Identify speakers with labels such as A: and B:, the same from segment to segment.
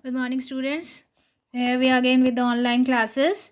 A: Good morning, students. Here we are again with the online classes.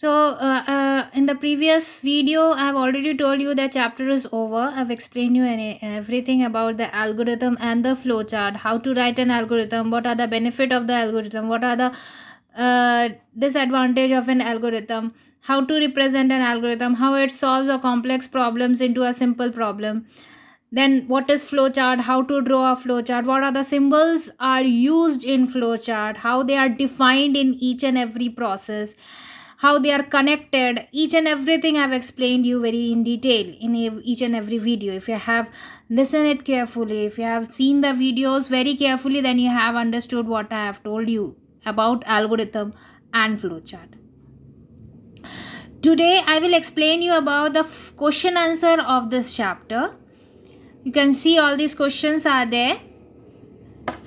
A: In the previous video, I have already told you the chapter is over. I've explained you everything about the algorithm and the flowchart, how to write an algorithm, what are the benefit of the algorithm, what are the disadvantage of an algorithm, how to represent an algorithm, how it solves a complex problems into a simple problem. Then what is flowchart, how to draw a flowchart, what are the symbols are used in flowchart, how they are defined in each and every process, how they are connected, each and everything I've explained you very in detail in each and every video. If you have listened it carefully, if you have seen the videos very carefully, then you have understood what I have told you about algorithm and flowchart. Today I will explain you about the question answer of this chapter. You can see all these questions are there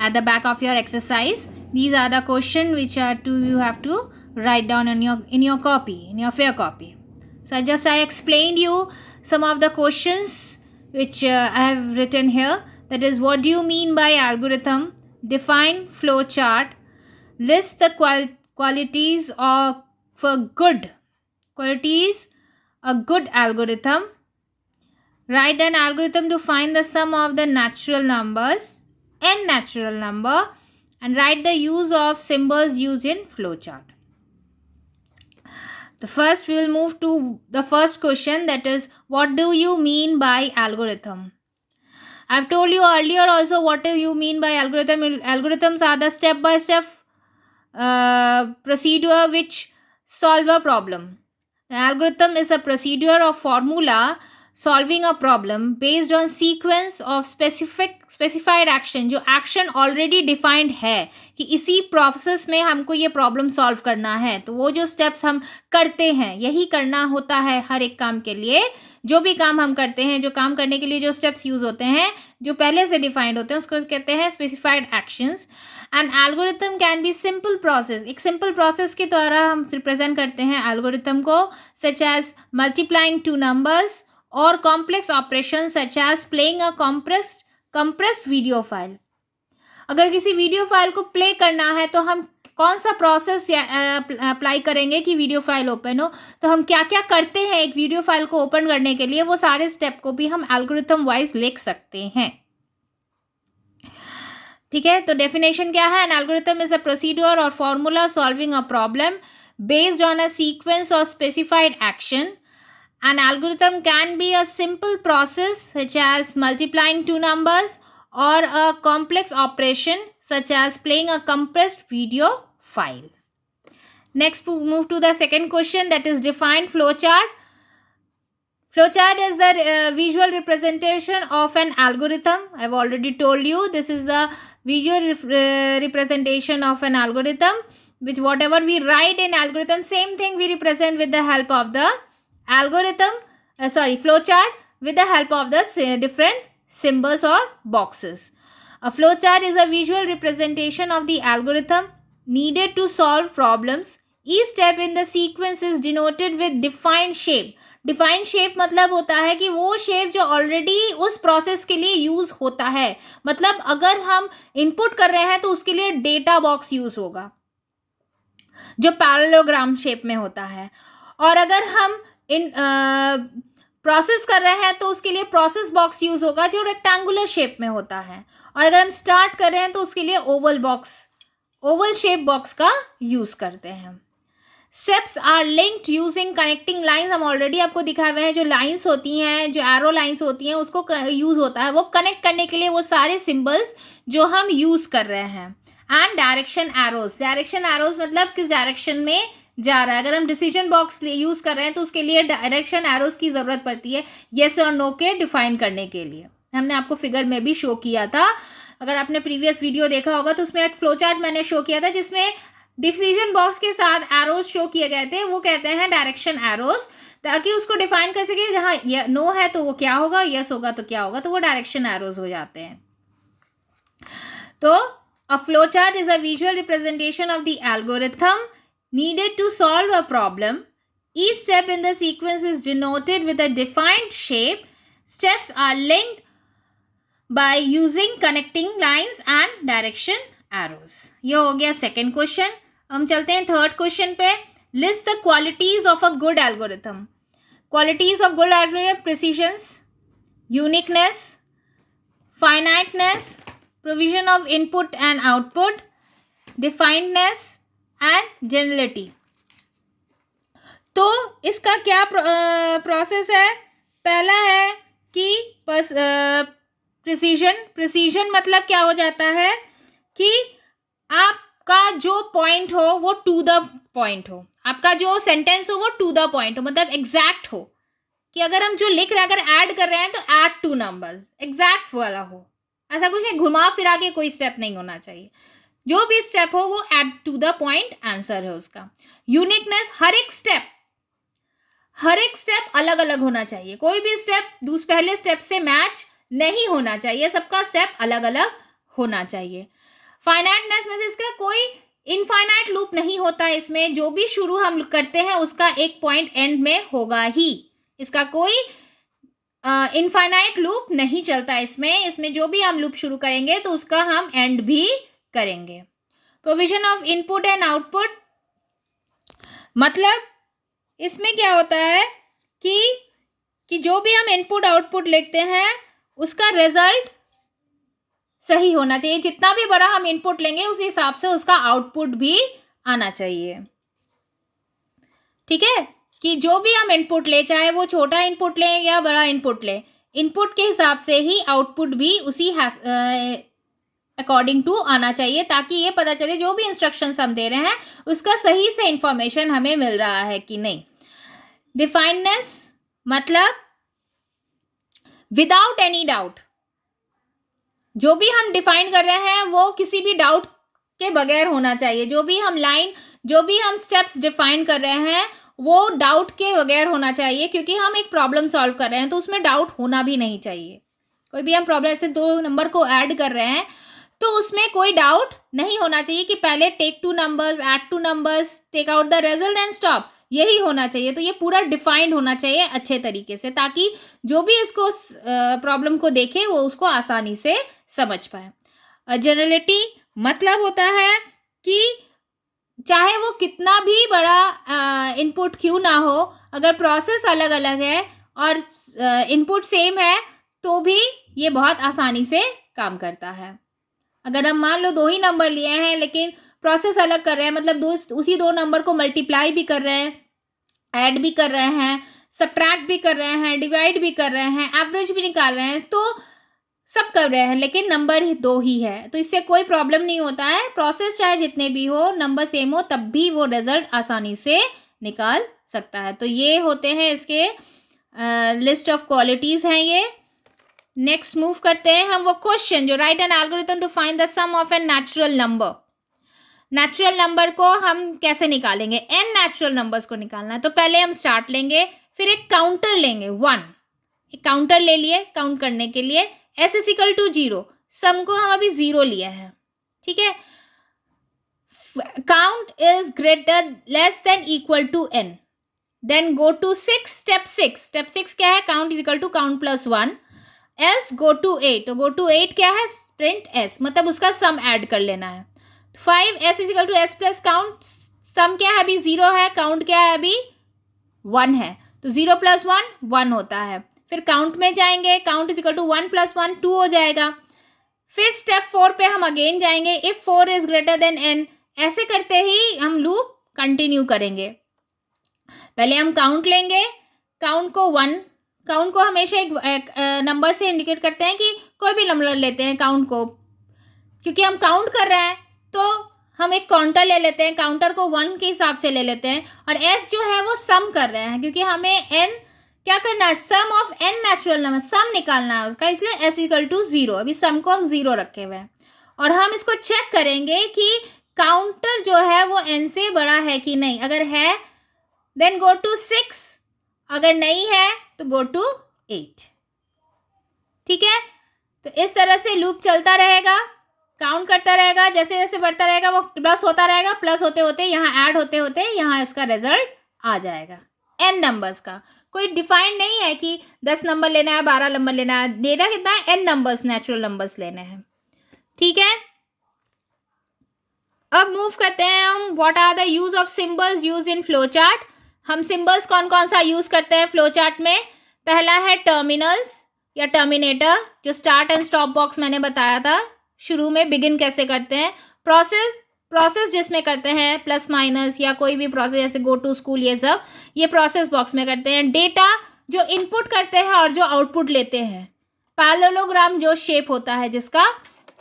A: at the back of your exercise. These are the questions which are you have to write down in your copy, in your fair copy. So I explained you some of the questions which I have written here. That is, what do you mean by algorithm? Define flowchart. List the qualities of a good algorithm. Write an algorithm to find the sum of the natural numbers, n natural number, and write the use of symbols used in flowchart. We will move to the first question, that is, what do you mean by algorithm? I've told you earlier also what do you mean by algorithm. Algorithms are the step-by-step procedure which solve a problem. An algorithm is a procedure or formula solving a problem based on sequence of specified action, जो action already defined है कि इसी process में हमको ये problem solve करना है, तो वो जो steps हम करते हैं यही करना होता है हर एक काम के लिए. जो भी काम हम करते हैं, जो काम करने के लिए जो स्टेप्स यूज होते हैं, जो पहले से डिफाइंड होते हैं, उसको कहते हैं specified actions. And algorithm can be simple process. एक सिंपल प्रोसेस के द्वारा हम रिप्रेजेंट करते हैं एल्गोरिथम को, such as multiplying two numbers और complex operation such as playing a compressed video file. अगर किसी वीडियो फाइल को प्ले करना है तो हम कौन सा प्रोसेस अप्लाई करेंगे कि वीडियो फाइल ओपन हो, तो हम क्या क्या करते हैं एक वीडियो फाइल को ओपन करने के लिए, वो सारे स्टेप को भी हम एल्गोरिथम वाइज लिख सकते हैं. ठीक है, तो डेफिनेशन क्या है? An algorithm is a procedure or formula solving a problem based on a sequence of specified action. An algorithm can be a simple process such as multiplying two numbers or a complex operation such as playing a compressed video file. Next, move to the second question, that is define flowchart. Flowchart is the visual representation of an algorithm. I've already told you this is the visual representation of an algorithm, which whatever we write in algorithm, same thing we represent with the help of the flowchart with the help of the different symbols or boxes. A flowchart is a visual representation of the algorithm needed to solve problems. Each step in the sequence is denoted with defined shape. Defined shape मतलब होता है कि वो shape जो already उस process के लिए use होता है. मतलब अगर हम इनपुट कर रहे हैं तो उसके लिए डेटा बॉक्स यूज होगा जो पैरेललोग्राम शेप में होता है, और अगर हम प्रोसेस कर रहे हैं तो उसके लिए प्रोसेस बॉक्स यूज होगा जो रेक्टेंगुलर शेप में होता है, और अगर हम स्टार्ट कर रहे हैं तो उसके लिए ओवल शेप बॉक्स का यूज करते हैं. Steps are linked using connecting lines. हम ऑलरेडी आपको दिखाए हुए हैं, जो लाइंस होती हैं, जो एरो लाइंस होती हैं, उसको यूज होता है वो कनेक्ट करने के लिए वो सारे सिंबल्स जो हम यूज कर रहे हैं. एंड डायरेक्शन एरोज मतलब किस डायरेक्शन में जा रहा है. अगर हम डिसीजन बॉक्स यूज कर रहे हैं तो उसके लिए डायरेक्शन एरोज की जरूरत पड़ती है येस और नो के डिफाइन करने के लिए. हमने आपको फिगर में भी शो किया था, अगर आपने प्रीवियस वीडियो देखा होगा तो उसमें एक फ्लो चार्ट मैंने शो किया था जिसमें डिसीजन बॉक्स के साथ एरोज शो किए गए थे, वो कहते हैं डायरेक्शन एरोज, ताकि उसको डिफाइन कर सके जहां नो है तो वो क्या होगा, यस होगा तो क्या होगा, तो वो डायरेक्शन एरोज हो जाते हैं. तो a flow chart is a visual representation of the algorithm needed to solve a problem. Each step in the sequence is denoted with a defined shape. Steps are linked by using connecting lines and direction arrows. ये हो गया second question. हम चलते हैं third question पे। List the qualities of a good algorithm. Qualities of good algorithm: precisions, uniqueness, finiteness, provision of input and output, definedness and generality. तो इसका क्या प्रोसेस है? पहला है कि प्रिसीजन मतलब क्या हो जाता है कि आपका जो पॉइंट हो वो टू द पॉइंट हो, आपका जो सेंटेंस हो वो टू द पॉइंट हो, मतलब एग्जैक्ट हो। कि अगर हम जो लिख रहे हैं, अगर ऐड कर रहे हैं तो ऐड टू नंबर्स, एग्जैक्ट वाला हो। ऐसा कुछ नहीं, घुमा फिरा के कोई स्टेप नहीं होना चाहिए। जो भी स्टेप हो वो add to the point answer है उसका। यूनिकनेस: हर एक स्टेप अलग अलग होना चाहिए। कोई भी स्टेप पहले स्टेप से मैच नहीं होना चाहिए, सबका स्टेप अलग अलग होना चाहिए। फाइनाइटनेस में से इसका कोई इनफाइनाइट लूप नहीं होता है। इसमें जो भी शुरू हम करते हैं उसका एक पॉइंट एंड में होगा ही। इसका कोई इनफाइनाइट लूप नहीं चलता इसमें जो भी हम लूप शुरू करेंगे तो उसका हम एंड भी करेंगे। Provision of input and output मतलब इसमें क्या होता है कि जो भी हम इनपुट आउटपुट लिखते हैं उसका रिजल्ट सही होना चाहिए। जितना भी बड़ा हम इनपुट लेंगे उस हिसाब से उसका आउटपुट भी आना चाहिए। ठीक है, कि जो भी हम इनपुट ले, चाहे वो छोटा इनपुट लें या बड़ा इनपुट लें, इनपुट के हिसाब से ही आउटपुट भी उसी अकॉर्डिंग टू आना चाहिए, ताकि ये पता चले जो भी इंस्ट्रक्शंस हम दे रहे हैं उसका सही से इंफॉर्मेशन हमें मिल रहा है कि नहीं। डिफाइंडनेस मतलब विदाउट एनी डाउट, जो भी हम डिफाइन कर रहे हैं वो किसी भी डाउट के बगैर होना चाहिए। जो भी हम स्टेप्स डिफाइन कर रहे हैं वो डाउट के बगैर होना चाहिए, क्योंकि हम एक प्रॉब्लम सॉल्व कर रहे हैं तो उसमें डाउट होना भी नहीं चाहिए। कोई भी हम प्रॉब्लम, ऐसे दो नंबर को ऐड कर रहे हैं तो उसमें कोई डाउट नहीं होना चाहिए कि पहले take two numbers, add two numbers, take out the result and stop, यही होना चाहिए। तो ये पूरा डिफाइंड होना चाहिए अच्छे तरीके से, ताकि जो भी इसको प्रॉब्लम को देखे वो उसको आसानी से समझ पाए। जनरलिटी मतलब होता है कि चाहे वो कितना भी बड़ा इनपुट क्यों ना हो, अगर प्रोसेस अलग अलग है और इनपुट सेम है तो भी ये बहुत आसानी से काम करता है। अगर हम मान लो दो ही नंबर लिए हैं लेकिन प्रोसेस अलग कर रहे हैं, मतलब उसी दो नंबर को मल्टीप्लाई भी कर रहे हैं, ऐड भी कर रहे हैं, सब्ट्रैक्ट भी कर रहे हैं, डिवाइड भी कर रहे हैं, एवरेज भी निकाल रहे हैं, तो सब कर रहे हैं लेकिन नंबर दो ही है, तो इससे कोई प्रॉब्लम नहीं होता है। प्रोसेस चाहे जितने भी हो, नंबर सेम हो, तब भी वो रिजल्ट आसानी से निकाल सकता है। तो ये होते हैं इसके लिस्ट ऑफ क्वालिटीज़ हैं ये। नेक्स्ट मूव करते हैं हम वो क्वेश्चन जो write an algorithm to find the sum of n natural number. Natural number को हम कैसे निकालेंगे? एन नेचुरल नंबर्स को निकालना है तो पहले हम स्टार्ट लेंगे, फिर एक काउंटर लेंगे 1, एक काउंटर ले लिए काउंट करने के लिए। S is equal to 0, sum को हम अभी 0 लिए हैं, ठीक है। Count is greater less than equal to n, then go to 6, step 6 क्या है? Count is equal to count plus 1, S go to 8, तो गो टू 8 क्या है? प्रिंट एस, मतलब उसका सम ऐड कर लेना है। 5 S is equal to S plus count, sum क्या है अभी? 0 है, काउंट क्या है अभी? 1 है, तो 0 प्लस 1 1 होता है। फिर काउंट में जाएंगे, count is equal to 1 plus 1 2 हो जाएगा। फिर स्टेप 4 पे हम अगेन जाएंगे, if 4 is greater than n, ऐसे करते ही हम लूप कंटिन्यू करेंगे। पहले हम काउंट लेंगे, काउंट को हमेशा एक नंबर से इंडिकेट करते हैं कि कोई भी नंबर लेते हैं काउंट को, क्योंकि हम काउंट कर रहे हैं तो हम एक काउंटर ले लेते हैं, काउंटर को 1 के हिसाब से ले लेते हैं। और s जो है वो सम कर रहे हैं, क्योंकि हमें n क्या करना है? सम ऑफ n नेचुरल नंबर, सम निकालना है उसका, इसलिए s इक्वल टू 0, अभी सम को हम 0 रखे हुए हैं। और हम इसको चेक करेंगे कि काउंटर जो है वो n से बड़ा है कि नहीं। अगर है देन गो टू 6, अगर नहीं है तो गो टू 8, ठीक है। तो इस तरह से लूप चलता रहेगा, काउंट करता रहेगा, जैसे जैसे बढ़ता रहेगा वो प्लस होता रहेगा, प्लस होते होते यहाँ ऐड होते होते यहाँ इसका रिजल्ट आ जाएगा n नंबर्स का। कोई डिफाइंड नहीं है कि 10 नंबर लेना है, 12 नंबर लेना है, डेटा कितना है? n नंबर्स, नेचुरल नंबर्स लेने हैं, ठीक है। अब मूव करते हैं हम, what are the use of symbols use in flow chart. हम सिंबल्स कौन कौन सा यूज करते हैं फ्लो चार्ट में। पहला है टर्मिनल्स या टर्मिनेटर, जो स्टार्ट एंड स्टॉप बॉक्स मैंने बताया था शुरू में, बिगिन कैसे करते हैं। प्रोसेस जिसमें करते हैं प्लस माइनस या कोई भी प्रोसेस जैसे गो टू स्कूल, ये सब ये प्रोसेस बॉक्स में करते हैं। डेटा जो इनपुट करते हैं और जो आउटपुट लेते हैं। पैरेललोग्राम जो शेप होता है जिसका,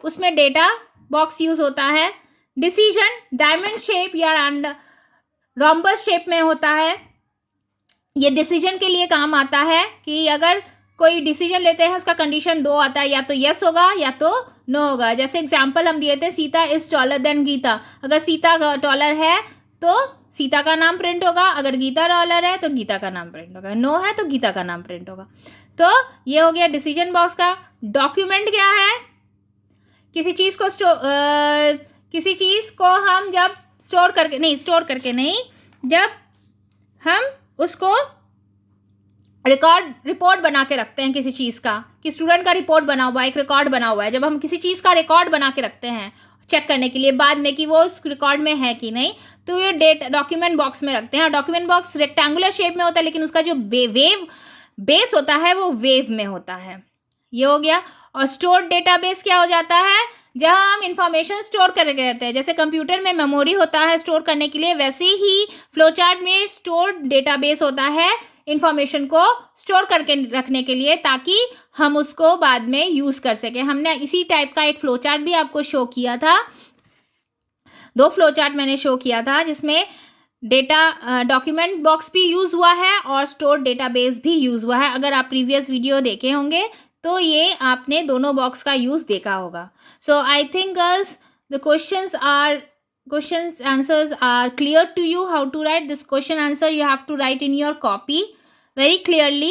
A: उसमें डेटा बॉक्स यूज होता है। डिसीजन डायमंड शेप या रोम्बस शेप में होता है। ये डिसीजन के लिए काम आता है कि अगर कोई डिसीजन लेते हैं उसका कंडीशन 2 आता है, या तो यस होगा या तो नो होगा। जैसे एग्जांपल हम दिए थे, Sita is taller than Gita. अगर सीता टॉलर है तो सीता का नाम प्रिंट होगा, अगर गीता टॉलर है तो गीता का नाम प्रिंट होगा, नो है तो गीता का नाम प्रिंट होगा। तो ये हो गया डिसीजन बॉक्स का। डॉक्यूमेंट क्या है, किसी चीज़ को हम जब स्टोर करके नहीं, जब हम उसको रिपोर्ट बना के रखते हैं किसी चीज़ का, कि स्टूडेंट का रिपोर्ट बना हुआ है, एक रिकॉर्ड बना हुआ है, जब हम किसी चीज़ का रिकॉर्ड बना के रखते हैं चेक करने के लिए बाद में कि वो उस रिकॉर्ड में है कि नहीं, तो ये डॉक्यूमेंट बॉक्स में रखते हैं। डॉक्यूमेंट बॉक्स रेक्टेंगुलर शेप में होता है, लेकिन उसका जो वेव बेस होता है वो वेव में होता है। ये हो गया। और स्टोर्ड डेटाबेस क्या हो जाता है, जहां हम इंफॉर्मेशन स्टोर करके रहते हैं। जैसे कंप्यूटर में मेमोरी होता है स्टोर करने के लिए, वैसे ही फ्लोचार्ट में स्टोर्ड डेटाबेस होता है इंफॉर्मेशन को स्टोर करके रखने के लिए, ताकि हम उसको बाद में यूज कर सकें। हमने इसी टाइप का एक फ्लोचार्ट भी आपको शो किया था, 2 फ्लोचार्ट मैंने शो किया था, जिसमें डॉक्यूमेंट बॉक्स भी यूज हुआ है और स्टोर डेटाबेस भी यूज हुआ है। अगर आप प्रीवियस वीडियो देखे होंगे तो ये आपने दोनों बॉक्स का यूज देखा होगा। So I think girls the questions answers are clear to you. How to write this question answer, you have to write in your copy very clearly,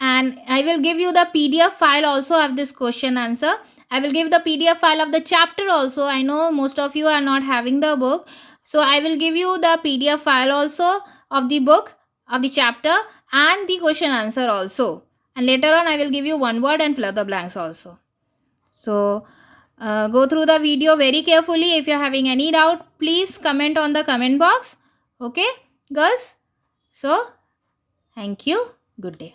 A: and I will give you the PDF file also of this question answer. I will give the PDF file of the chapter also. I know most of you are not having the book, so I will give you the PDF file also of the book, of the chapter, and the question answer also. And later on I will give you one word and fill the blanks also. So go through the video very carefully. If you are having any doubt, please comment on the comment box. Okay girls, so thank you, good day.